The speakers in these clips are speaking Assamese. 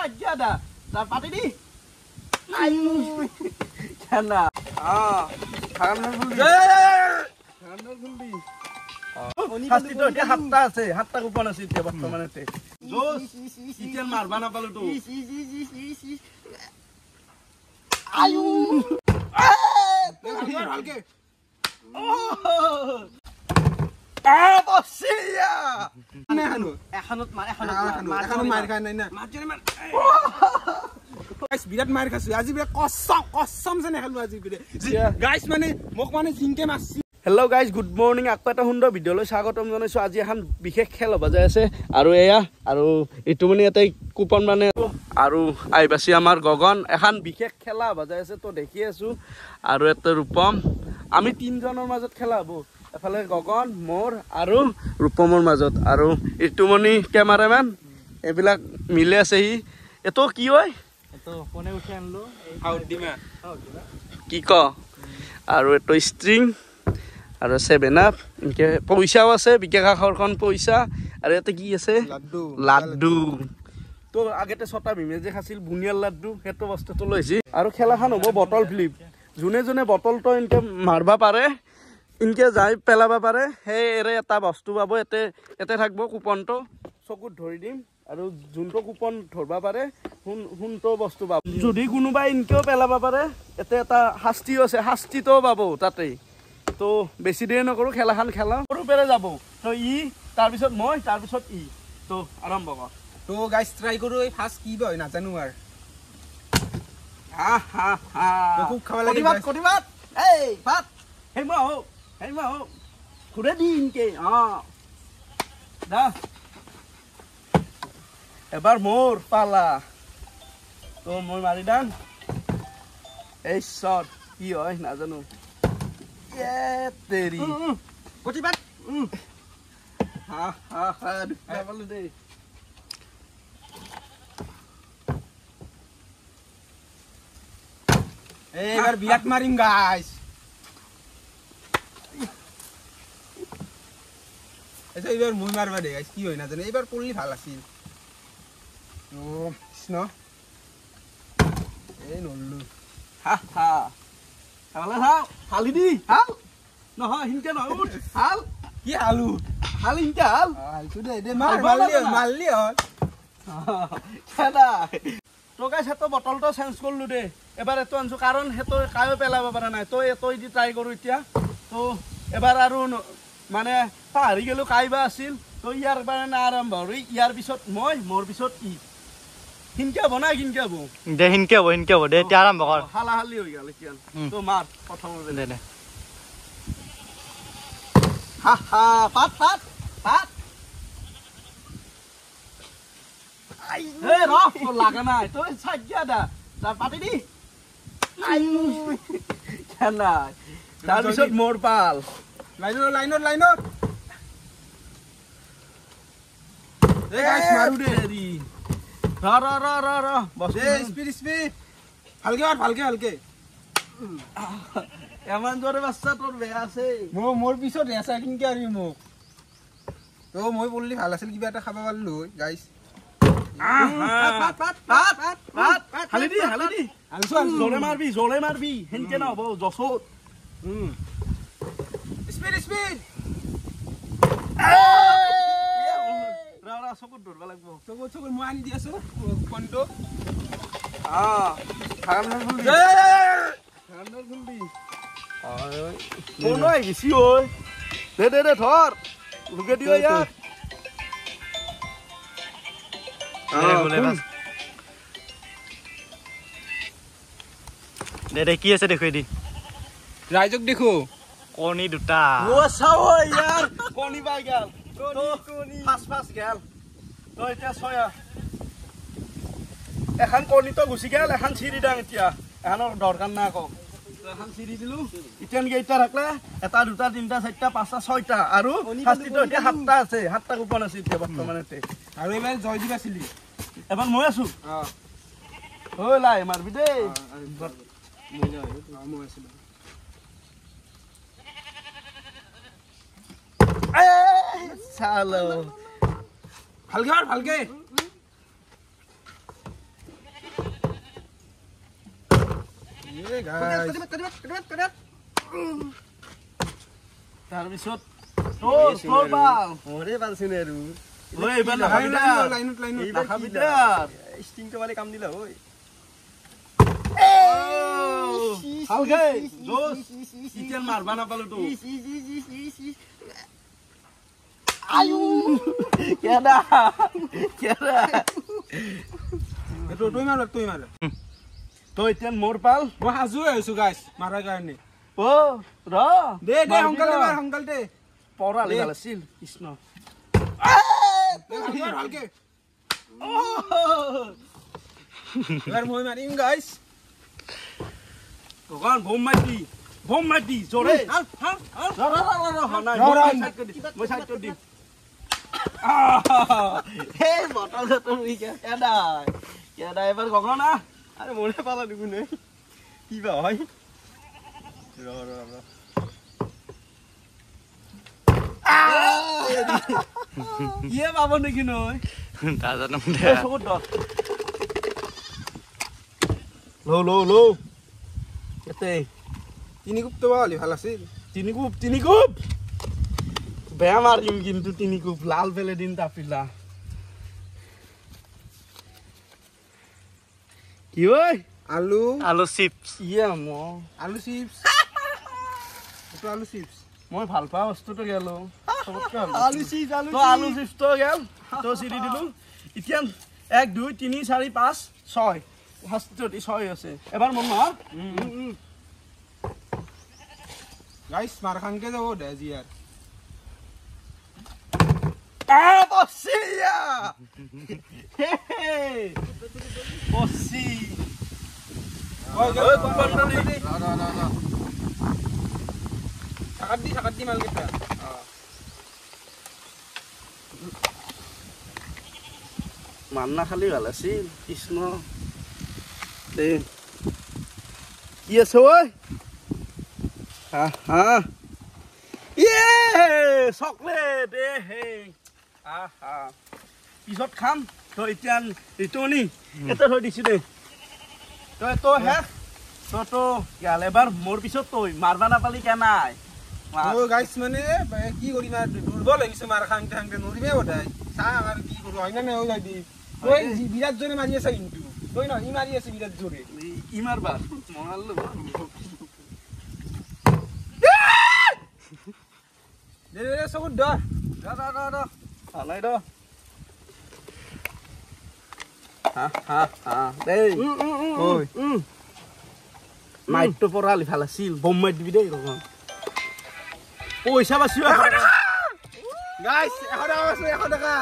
sajja dah. Dah pati di. Ayu. Kana. Kana guli. Kana guli. Hasti to dia hatta kupon আছে এতিয়া বর্তমানেতে জোস ইতেন মারবা না পালো তো আয়ু হালকে বসিয়া না হানু এখনত মার খাই নাই না মারজনে মার গাইস বিরাট মার খাসু আজি বিরাট কসম জানে খালু আজি বিরাট গাইস মানে মোক মানে জিংকে মারছি Hello guys, good morning. Aku eta hundo video lo swagotom janaisu আজি এখন বিশেষ খেল হবা যাই আছে আৰু এয়া আৰু ইটো মানে এটা কুপন মানে আৰু আইবাসি আমাৰ গগন এখন বিশেষ খেলা হবা যাই আছে তো দেখি আছো আৰু এটা ৰূপম আমি তিনজনৰ মাজত খেলা হবো এফালে গগন মোৰ আৰু ৰূপমৰ মাজত আৰু ইটো মানে ক্যামেৰাম্যান এবিলাক মিলে আছে হি এটো কি হয় এটো কোনে উঠি আনলো আউট দিমা কি ক আৰু এটো স্ট্ৰিং আৰু 7 আপ ইনকে পইচাও আছে বিকেকা খৰখন পইচা আৰু এতে কি আছে লাড্ডু তো আগতে ছটা বিমে যে খাছিল বুনিয়াৰ লাড্ডু হেটো বস্তুটো লৈছি আৰু খেলাখন হ'ব বটল ফ্লিপ জুনে জুনে বটলটো ইনকে মাৰবা পাৰে ইনকে যাই পেলাবা পাৰে হে এৰে এটা বস্তু পাব এতে থাকব কুপনটো চকুত ধৰি দিম আৰু জুনটো কুপন ধৰবা পাৰে হুনটো বস্তু পাব যদি কোনোবা ইনকেও পেলাবা পাৰে এতে এটা শাস্তি আছে শাস্তিটো পাব তাতে তো বেছি দেৰি নকৰো খেলাখান খেলা সৰু পেৰে যাব তো ই তাৰ পিছত মই তাৰ পিছত ই তো আৰম্ভ কৰ তো গাইস ট্ৰাই কৰো এই ফার্স্ট কি বয় না জানো আর তো খুব খাওয়া লাগে কটিবাত এই ভাত হেই মা হো খুৰে দিনকে দা এবাৰ মোর পালা তো মই মারি দান এই শট কি হয় না জানো ये तेरी कोची बात बोलो दे एक बार बिराट मारिंग गाइस ऐसे एक बार मुई मारबा दे गाइस की होय ना जाने एबार পড়লি ভাল আছিল ও কৃষ্ণ এই নল্লু Halo hal, hal ini, hal, noh hinca noh ut, hal, ki halu, hal hinca hal, sudah dia mal kada, to guys heto botol to change korlu de, ebar eto ansu karon heto kayo pelaba para nai, to eto idi try koru itia, to ebar aru mane pahari gelo kaiba asil, to iyar bare na arambho horu, iyar bisot moi, mor bisot i. হিনকে বনা হিনকে বো দে হিনকে বো দে তে আরম্ভ কর হালা হালি হই গেল কিয়ান তো মার প্রথম দে দে পাত আই এ রফ লাগা না তো সাজ্জা দা তার পাতি দি আইউ কেনা তার পিছত মোর পাল লাইনত এ গাইস মারু দে রি रा बस स्पीड ভালকে এমন জোরে বাচ্চা তোর বেয়া আছে মোর পিছত ৰেচা কিনকে আৰি মোক তো মই বললি ভাল আছিল কিবা এটা খাবা পারলো গাইস পাত হালি দি আলছো জোরে মারবি হেনকে না হবো জসত স্পীড রা চকুত ধরবা লাগবো চকুত মই আনি দি আছো কোনটো খানার গুলি কোন হয় গেছি ওই দে ধর লুকে দিও ইয়ার দে কি আছে দেখো দি রাইজক দেখো কণী দুটা ও চাও ইয়ার কণী পাই গেল কণী ফাস গেল তো এটা ছয়া এখন কণী তো গুছি গেল এখন ছিড়ি দাং এতিয়া এখন দরকার না কো এখন ছিড়ি দিলু ইতেন গেইটা রাখলে এটা দুটা তিনটা চারটা পাঁচটা ছয়টা আর ফাস্টি তো এটা সাতটা আছে সাতটা কুপন আছে এতিয়া বর্তমানেতে আর এবাৰ জয় দিবা ছিলি এবাৰ মই আছো ও লাই মাৰবি দে মই আছো চালো ভালকে এ গাইস তাৰ পিছত তোৰ বাল মৰে পালছিন আৰু ঐ এবাৰ লাইনত নাখাবি তাৰ ষ্টিংটো মানে কাম দিলা ঐ ভালকে জোস এতিয়া মাৰবা নাপালো তো আয়ু কেডা এটো তুই মাৰ তই এতিয়া মোৰ পাল মই হাজু হৈছো গাইস মাৰাৰ কাৰণে ও ৰ দে সংকল্পে পৰালে ভাল আছিল কৃষ্ণ ভালকে এবাৰ মই মাৰিম গাইস ভগৱান ভোম মাটি জোৰে মই চাইড কৰি দিম হে বটল চটল কেডা এবাৰ গগন না আরে মরে পালা দেখুন কি বা হয় ইয়ে পাব নেকি নয় লো এতে তিনি কুপ তো বলি ভাল আছিল তিনি কুপ বেয়া মারিম কিন্তু তিনি কুপ লাল ফেলে দিন তাপিলা কি ওই আলু চিপস ইয়ে আলু চিপস এটো আলু চিপস মই ভাল পাওঁ বস্তুটো গেল আলু চিপস আলু চিপস তো গেল তো চিৰি দিলো এতিয়া 1 2 3 4 5 6 হস্তটি 6 আছে এবাৰ মন না গাইস মার খানকে যাব দে জিয়ার বসিয়া বসি ওই কুপনটি না সাকাত দি মাল কেটা মান্না খালি ভাল আছিল কৃষ্ণ দে কি আছে ঐ হা ইয়ে চকলেট এ হে আহা পিছত খাম তই এতিয়া ঋতুনি এটা থৈ দিছি দে তই শেষ তো গেল এবাৰ মোৰ পিছত তই মাৰবা নাপালি কেনাই ও গাইস মানে কি করি মার দুর্বল হইছে মার খানতে খানতে নরিবে ওটাই সা আর কি করব হয় না না ওই যাই ওই বিরাট জোরে মারি আছে কিন্তু ওই না ই মারি আছে বিরাট জোরে ই মারবা মনালো দে সব ডর হালাই দ হা দেই ওই মাইটটো পৰালি ভাল আছিল বম মাৰি দিবি দেই ৰগন পইচা বাচিও গাইস 100 টাকা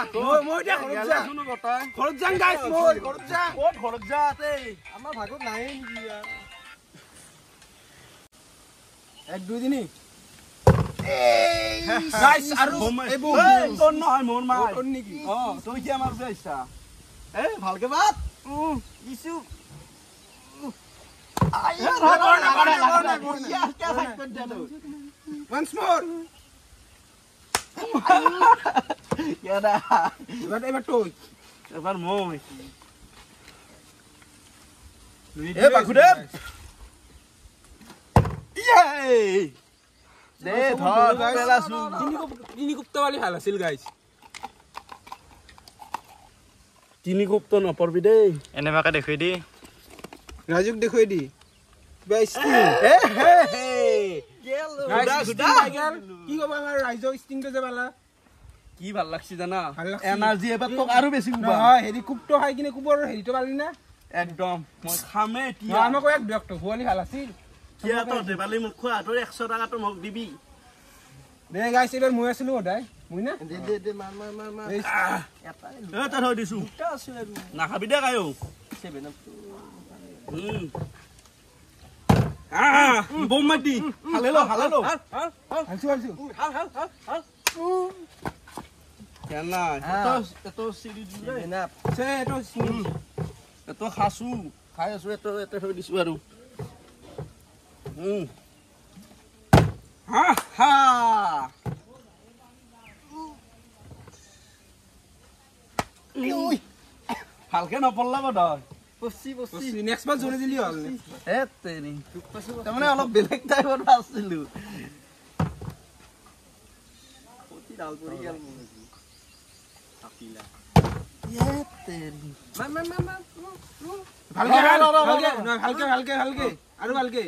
মই দে খরচ যা শুনো কথা খরচ যাং গাইস মই খরচ যা ক'ত ঘৰত যা তে আমাৰ ভাগত নাই নি यार এক দুই দিনই গাইস আৰু এই বম তোৰ নহয় মোৰ মাই তোৰ নেকি তই কি আমাৰ পইচা ভালকে বাত ইছু once more কেডা এবাৰ তুই এবাৰ মই এ বাকুদেব ইয়ে দে ধৰ পেলাছো তিনি কুপ্তা वाली ভাল আছিল গাইস তিনি কুপ্ত নপৰবি দেই এনেবাকে দেখুৱাই দি ৰাজুক দেখুই দি গাইস হে গেল কি কবা আমাৰ ৰাইজৰ স্টিংটো যে বালা কি ভাল লাগছি জানা ভাল লাগছি। এনাৰ্জি এবাৰ তোক আৰু বেছি উবা নহয় হেৰি কুপ্তো খাই কিনে কুবৰ হেৰিটো পালি না একদম মই খামে এতিয়া আমাক এক ডক্টৰ ভুৱালি ভাল আছিল কিয়া তো দেবালি মোক খোৱা তোৰ 100 টাকা তো মোক দিবি দে গাইস এবাৰ মই আছিলো ওদাই মই না দে মাৰ এ তা থৈ দিছো নাখাবি দে কায়ো 7 আপ বম মাটি হালেলো হালছো কেনা এতো চিৰি দিলে 7 আপ সে এটো এতো খাসু খাই আছো এতো এতে থৈ দিছো আৰু হা ভালকে নপল্লা বদৰ নেক্সট বাৰ জোৰে দিলি হ'ল তেনি তাৰমানে অলপ বেলেগ টাইপৰ আছিলো ডাল পৰি গেল মোৰ কাপিলা তেনি ভালকে আৰু ভালকে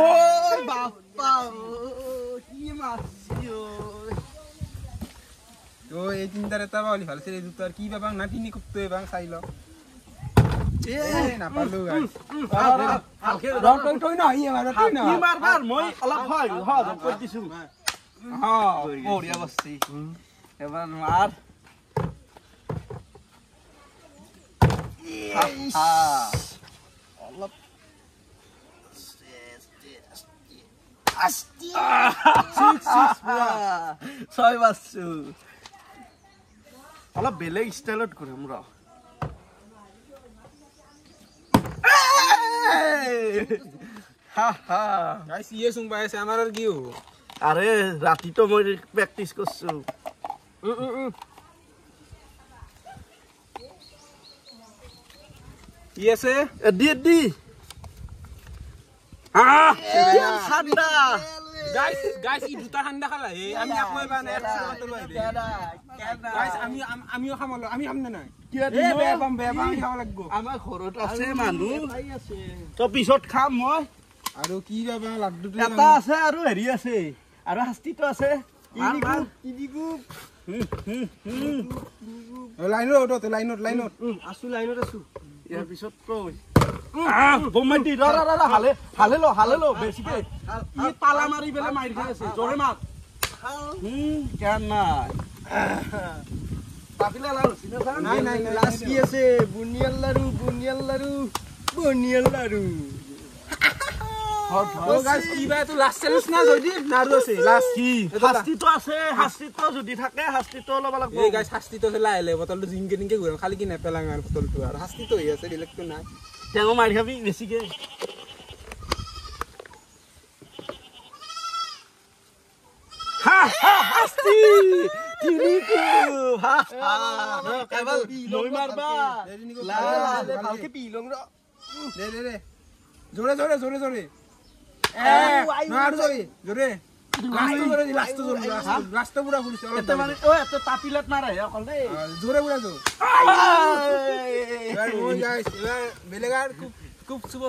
ওই বাপ্পা কি মাছি ও এই তিনটার এটা বালি ভালো ছিল এই দুটো আর কি বাবা না তিনি করতে বাং চাইলো না পারলো গাইস হালকে তুই না ই মার তুই না কি মারবার মই অলপ হয় কই দিছু হ্যাঁ বড়িয়া বসছি এবার মার অলপ ছয় বাজছো অলপ বেলেগ ষ্টাইলত কৰিম ৰ গাইস ইয়ে সুং পাইছে আমার আর কি হবো আরে রাতি তো মই প্র্যাকটিস করছো কি আছে দি ঠান্ডা গাইস ই দুটা ঠান্ডা খালা হে আমি একলাই বা না একসাথে লই দে গাইস আমিও খামলো আমি খাম না নাই এ বেপাম খাওয়া লাগবো আমার ঘৰত আছে মানুহ তো পিছত খাম মই আৰু কি বাবা লাড্ডু এটা আছে আৰু হেৰি আছে আৰু শাস্তিটো আছে লাইনত আছো লাইনত আছো ইয়াৰ পিছত কই বমাইটি হালে ল বেছিকে ই পালা মাৰি বেলে মাৰি খাই আছে জৰে মাত কেন নাই পাপিলা লাৰু চিনা নাই লাজ কি আছে বুনিয়াল লাৰু ও গাইস কি বা তো লাস্ট চ্যালেঞ্জ না যদি নাৰু আছে লাস্ট কি শাস্তিটো আছে শাস্তিটো যদি থাকে শাস্তিটো অলপ লাগব এই গাইস শাস্তি তো লাইলে বটলটো জিংকে নিকে ঘুরাম খালি কি নেপেলাং আর বটলটো আর শাস্তি তো হই আছে বেলেগ তো নাই টেঙো মাৰি খাবি বেছিকে শাস্তি তিনিকো কেৱল নৈ মাৰবা ভালকে পি লং ৰ দে জোরে আর জোরে লাস্ট পুরা পুলিশ এটা মানে ও এত তাপিলত মারে অকল দে জোরে পুরা জো এবার ওই গাইস এবার বেলেগার খুব শুভ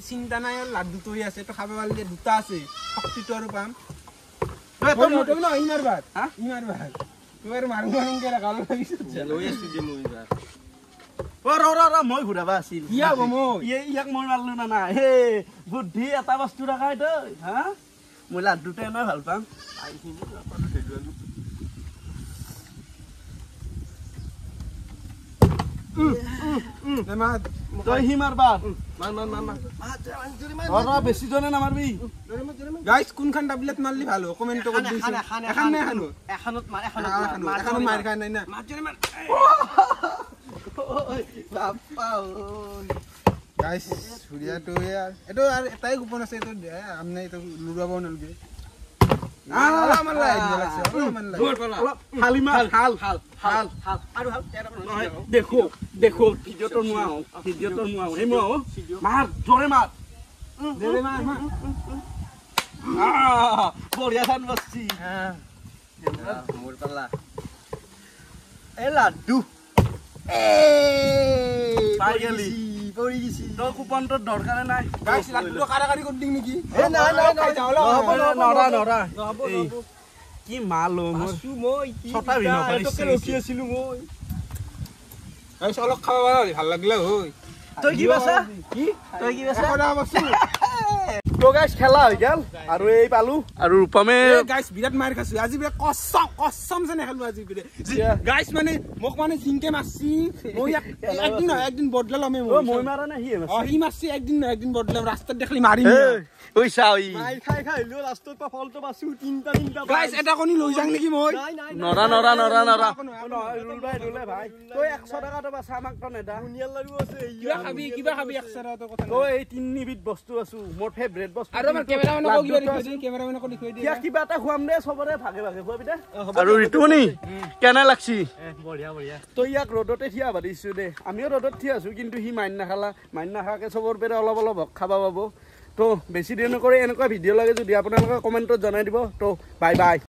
চিন্তা নাই লাড্ডু তো আছে তো খাবে পারলে দুটা আছে শক্তিটো আর পাম তুমি না ইমার ভাত তোমার মারুং কে রাখাল লাগিছে লৈ আছো যে মই যা ৰ মই ঘূৰাবা আছিল কি হ'ব মই ইয়াক মই মাৰলো না না হে বুদ্ধি এটা বস্তু ৰাখাই তই হা মই লাড্ডুতে মই ভাল পাম তই সি মাৰবা মাৰ বেছি জনে নামাৰবি গাইস কোনখান টাবলেট মারলি ভালো কমেন্ট করে দিছে এখন না এখনত মার খায় নাই না বাপ্পা গাইস সুরিয়া তো यार এটো আর এটাই গোপন আছে তো আমনে তো লুড়াবো নালগে আমার লাইক লাগছে আমার লাইক হালিমা হাল আৰু দেখো ভিডিওটো নোয়াও এই মাৰ জোৰে মাৰ দে মাৰ বঢ়িয়া খান বসছি মোৰ পালা এ লাড্ডু পাই গেলি পৰি গিছি তো কুপনটোৰ দৰকাৰ নাই গাইস লাড্ডু কাৰাকাৰি কৰি দিম নেকি এ নাই নৰা এই কি মালো মোৰ আছো মই কি ছটা বিন তোকে ৰখি আছিলো মই গাইস অলপ খাওয়া ভাল লাগলে হই তই কি বাছা তই কি কথা বসু তো গাইস খেলা হৈ গেল আৰু এই পালো আৰু ৰূপমে গাইস বিৰাট মাৰ খাইছো আজি বিৰাট কসম যে নেখালো আজি বিৰাট গাইস মানে মোক মানে জিংকে মাৰছি মই একদিন বদলালামে মই মাৰা নাই হি মারছি একদিন বদলাম রাস্তা দেখলি মারিম ওই চাই মাই খাই লো লাষ্টত পা ফলটো বাসু তিনটা গাইস এটা কোনি লৈ যাং নেকি মই নাই নৰা ৰুলে ভাই তই 100 টাকা তো বাছা আমাক তো নেদা বুনিয়াল লাৰু আছে কিবা খাবি 100 টাকা কথা তই এই তিনিবিধ বস্তু আছো মোৰ ফেভাৰিট ফেভৰেট বস্তু আৰু আমাৰ কেমেৰামেনক কিবা দেখুৱাই দি কেমেৰামেনক দেখুৱাই দি কিবা এটা খুৱাম দে চবৰে ভাগে ভাগে খুৱাবি দে আৰু ঋতুমণি কেনে লাগছি বঢ়িয়া বঢ়িয়া তই ইয়াক ৰ'দতে থিয়া ভাবিছোঁ দে আমিও ৰ'দত থিয়া আছোঁ কিন্তু সি মাইন নাখাকে চবৰ পেৰে অলপ অলপ খাব পাব তো বেছি দেৰি নকৰি এনেকুৱা ভিডিঅ' লাগে যদি আপোনালোকে কমেণ্টত জনাই দিব তো বাই বাই